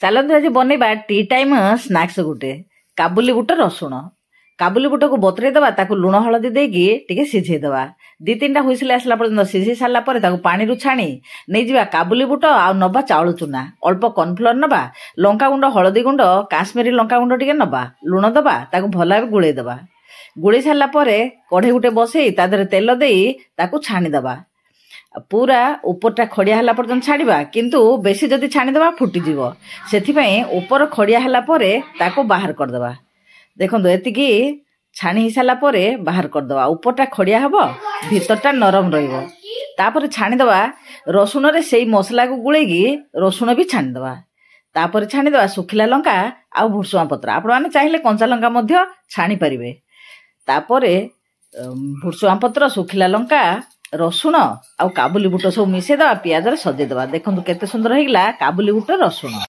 चलतु आज बनवा टी टाइम स्नाक्स गोटे काबुली बुट रसुण काबुली बुट को बतरेदवा ताकू लुण हलदी देकी टिके सिझेदवा दी तीन टा हुइसिल आसला पर्यंत सिझी सारा पर ताकू पानी रु छाणी नहीं जिबा काबुली बुट आ नबा चाउल चूना अल्प कॉर्नफ्लोर नबा लंका गुंड हलदी गुंड काश्मीरी लंका गुंड टिके नबा लुण दबा ताकू भल भाबे गुळेई दबा गुळेई सारा परे कढ़े गुटे बसई ता देहरे तेल देई ताकू छाणी दबा पूरा उपरटा खड़िया हला पर्यंत छाड़िबा किंतु बेसी जदि छाणीदबा फुटीजिवो सेथिपई ऊपर खड़िया हला परे ताको बाहर करदबा देखंतु एतिकी छाणी ही साला परे बाहर करदबा ऊपरटा खड़िया हबो भीतरटा नरम रहिबो तापर छाणीदबा रसुण रे सेई मसला को गुळेगी रसुण भी छाणीदबा तापर छाणीदबा सुखिला लंका आ भुसुआ पत्र आपण माने चाहिले कंचा लंका मध्य छाणी परिबे तापरे भुसुआ पत्र सुखिला लंका रसुण आ काबुली बुट सब मिसेदवा पियाज सजेदवा देखंतु केते सुंदर हेगला काबुली बुट रसुण।